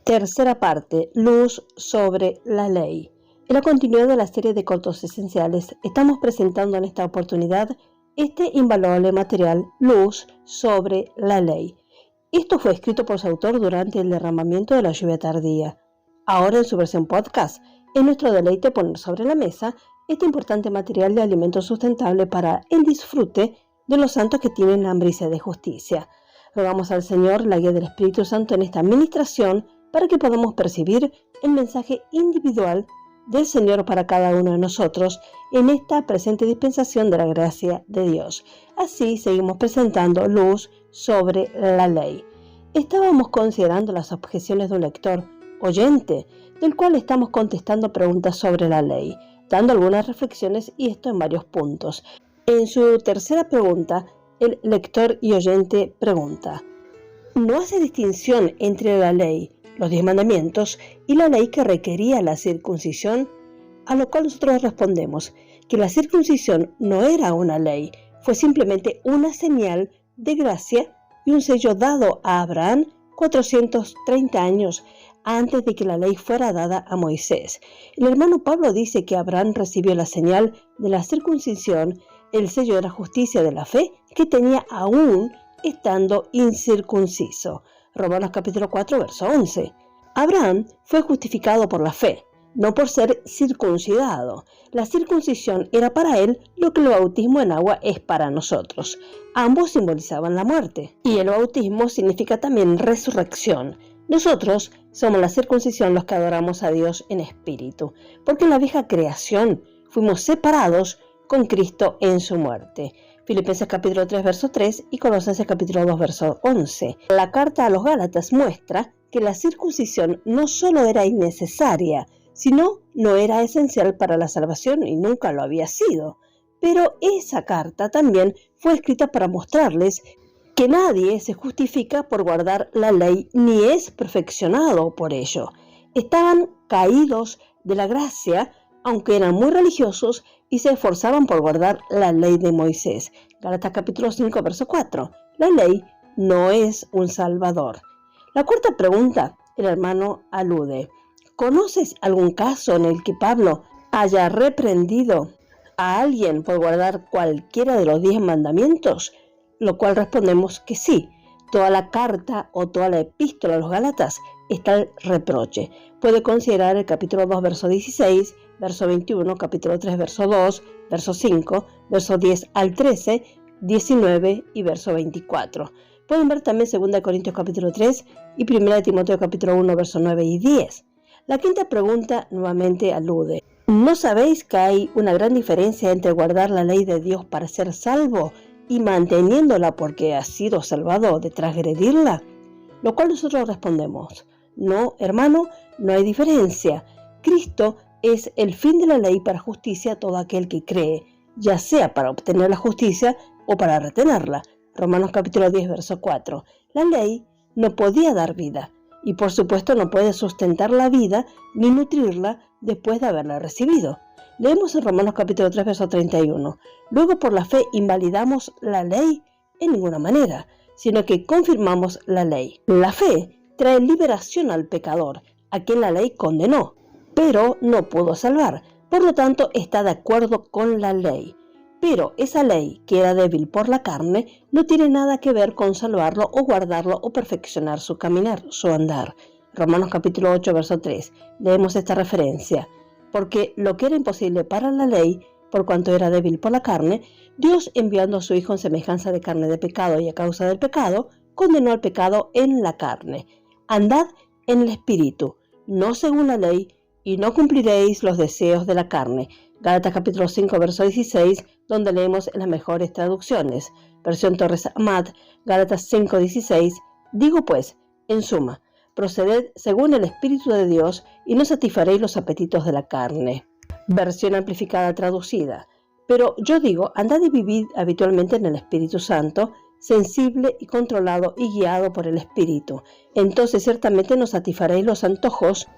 Tercera parte, luz sobre la ley. En la continuidad de la serie de cortos esenciales, estamos presentando en esta oportunidad este invaluable material, luz sobre la ley. Esto fue escrito por su autor durante el derramamiento de la lluvia tardía. Ahora en su versión podcast, es nuestro deleite poner sobre la mesa este importante material de alimento sustentable para el disfrute de los santos que tienen hambre y sed de justicia. Rogamos al Señor la guía del Espíritu Santo en esta administración para que podamos percibir el mensaje individual del Señor para cada uno de nosotros en esta presente dispensación de la gracia de Dios. Así seguimos presentando luz sobre la ley. Estábamos considerando las objeciones de un lector oyente, del cual estamos contestando preguntas sobre la ley, dando algunas reflexiones y esto en varios puntos. En su tercera pregunta, el lector y oyente pregunta: ¿no hace distinción entre la ley, los 10 mandamientos, y la ley que requería la circuncisión? A lo cual nosotros respondemos que la circuncisión no era una ley, fue simplemente una señal de gracia y un sello dado a Abraham 430 años antes de que la ley fuera dada a Moisés. El hermano Pablo dice que Abraham recibió la señal de la circuncisión, el sello de la justicia de la fe que tenía aún estando incircunciso. Romanos capítulo 4, verso 11. Abraham fue justificado por la fe, no por ser circuncidado. La circuncisión era para él lo que el bautismo en agua es para nosotros. Ambos simbolizaban la muerte, y el bautismo significa también resurrección. Nosotros somos la circuncisión los que adoramos a Dios en espíritu, porque en la vieja creación fuimos separados con Cristo en su muerte. Filipenses capítulo 3, verso 3 y Colosenses capítulo 2, verso 11. La carta a los Gálatas muestra que la circuncisión no solo era innecesaria, sino no era esencial para la salvación y nunca lo había sido. Pero esa carta también fue escrita para mostrarles que nadie se justifica por guardar la ley ni es perfeccionado por ello. Estaban caídos de la gracia, aunque eran muy religiosos y se esforzaban por guardar la ley de Moisés. Gálatas capítulo 5, verso 4. La ley no es un salvador. La cuarta pregunta, el hermano alude: ¿conoces algún caso en el que Pablo haya reprendido a alguien por guardar cualquiera de los 10 mandamientos? Lo cual respondemos que sí. Toda la carta o toda la epístola a los Gálatas está el reproche. Puede considerar el capítulo 2, verso 16, verso 21, capítulo 3, verso 2, verso 5, verso 10 al 13, 19 y verso 24. Pueden ver también 2 Corintios capítulo 3 y 1 Timoteo capítulo 1, verso 9 y 10. La quinta pregunta nuevamente alude: ¿no sabéis que hay una gran diferencia entre guardar la ley de Dios para ser salvo y manteniéndola porque has sido salvado de transgredirla? Lo cual nosotros respondemos: no, hermano, no hay diferencia. Cristo es el fin de la ley para justicia a todo aquel que cree, ya sea para obtener la justicia o para retenerla. Romanos capítulo 10, verso 4. La ley no podía dar vida y por supuesto no puede sustentar la vida ni nutrirla después de haberla recibido. Leemos en Romanos capítulo 3, verso 31. Luego por la fe invalidamos la ley en ninguna manera, sino que confirmamos la ley. La fe trae liberación al pecador, a quien la ley condenó, pero no pudo salvar. Por lo tanto, está de acuerdo con la ley. Pero esa ley, que era débil por la carne, no tiene nada que ver con salvarlo o guardarlo o perfeccionar su caminar, su andar. Romanos capítulo 8, verso 3. Leemos esta referencia. Porque lo que era imposible para la ley, por cuanto era débil por la carne, Dios, enviando a su Hijo en semejanza de carne de pecado y a causa del pecado, condenó al pecado en la carne. Andad en el Espíritu, no según la ley, y no cumpliréis los deseos de la carne. Gálatas capítulo 5, verso 16, donde leemos en las mejores traducciones. Versión Torres Amat, Gálatas 5, 16. Digo pues, en suma, proceded según el Espíritu de Dios y no satisfaréis los apetitos de la carne. Versión amplificada traducida. Pero yo digo, andad y vivid habitualmente en el Espíritu Santo, sensible y controlado y guiado por el Espíritu. Entonces ciertamente no satisfaréis los antojos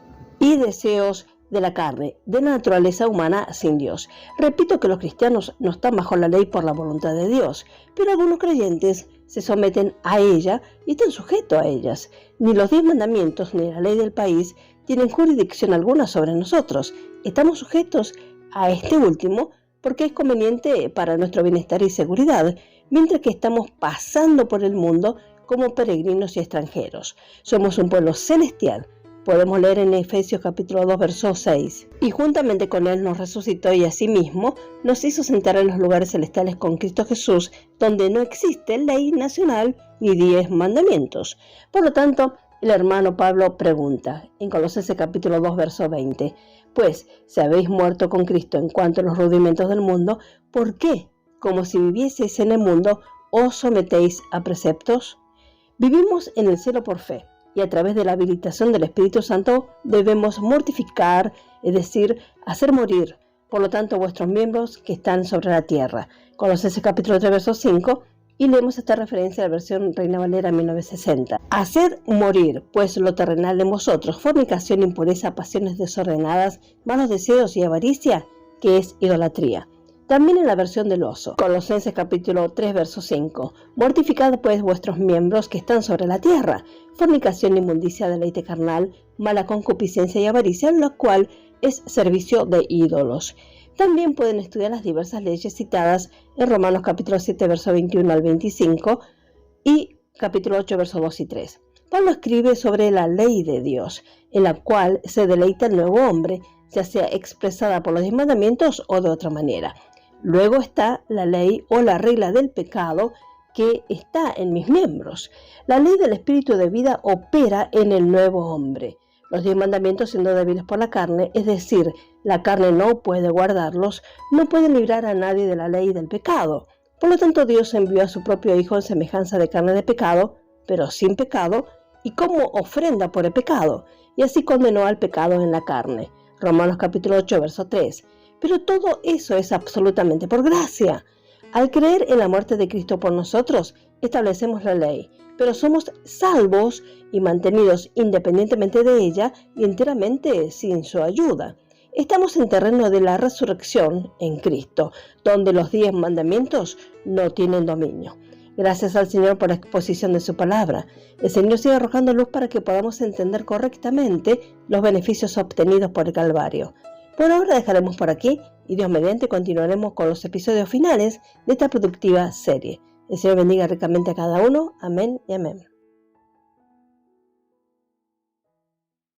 y deseos de la carne, de la naturaleza humana sin Dios. Repito que los cristianos no están bajo la ley por la voluntad de Dios, pero algunos creyentes se someten a ella y están sujetos a ellas. Ni los 10 mandamientos ni la ley del país tienen jurisdicción alguna sobre nosotros. Estamos sujetos a este último porque es conveniente para nuestro bienestar y seguridad, mientras que estamos pasando por el mundo como peregrinos y extranjeros. Somos un pueblo celestial. Podemos leer en Efesios capítulo 2, verso 6. Y juntamente con Él nos resucitó y asimismo nos hizo sentar en los lugares celestiales con Cristo Jesús, donde no existe ley nacional ni 10 mandamientos. Por lo tanto, el hermano Pablo pregunta en Colosenses capítulo 2, verso 20. Pues, si habéis muerto con Cristo en cuanto a los rudimentos del mundo, ¿por qué, como si vivieseis en el mundo, os sometéis a preceptos? Vivimos en el cielo por fe. Y a través de la habilitación del Espíritu Santo debemos mortificar, es decir, hacer morir, por lo tanto, vuestros miembros que están sobre la tierra. Colosenses capítulo 3, verso 5, y leemos esta referencia a la versión Reina Valera 1960. Hacer morir, pues, lo terrenal en vosotros, fornicación, impureza, pasiones desordenadas, malos deseos y avaricia, que es idolatría. También en la versión del oso, Colosenses capítulo 3, verso 5. Mortificad pues vuestros miembros que están sobre la tierra, fornicación, inmundicia, deleite carnal, mala concupiscencia y avaricia, lo cual es servicio de ídolos. También pueden estudiar las diversas leyes citadas en Romanos capítulo 7, verso 21 al 25 y capítulo 8, verso 2 y 3. Pablo escribe sobre la ley de Dios, en la cual se deleita el nuevo hombre, ya sea expresada por los 10 mandamientos o de otra manera. Luego está la ley o la regla del pecado que está en mis miembros. La ley del espíritu de vida opera en el nuevo hombre. Los 10 mandamientos, siendo débiles por la carne, es decir, la carne no puede guardarlos, no pueden librar a nadie de la ley del pecado. Por lo tanto, Dios envió a su propio Hijo en semejanza de carne de pecado, pero sin pecado, y como ofrenda por el pecado, y así condenó al pecado en la carne. Romanos capítulo 8, verso 3. Pero todo eso es absolutamente por gracia. Al creer en la muerte de Cristo por nosotros, establecemos la ley, pero somos salvos y mantenidos independientemente de ella y enteramente sin su ayuda. Estamos en terreno de la resurrección en Cristo, donde los 10 mandamientos no tienen dominio. Gracias al Señor por la exposición de su palabra. El Señor sigue arrojando luz para que podamos entender correctamente los beneficios obtenidos por el Calvario. Por ahora dejaremos por aquí y Dios mediante continuaremos con los episodios finales de esta productiva serie. El Señor bendiga ricamente a cada uno. Amén y amén.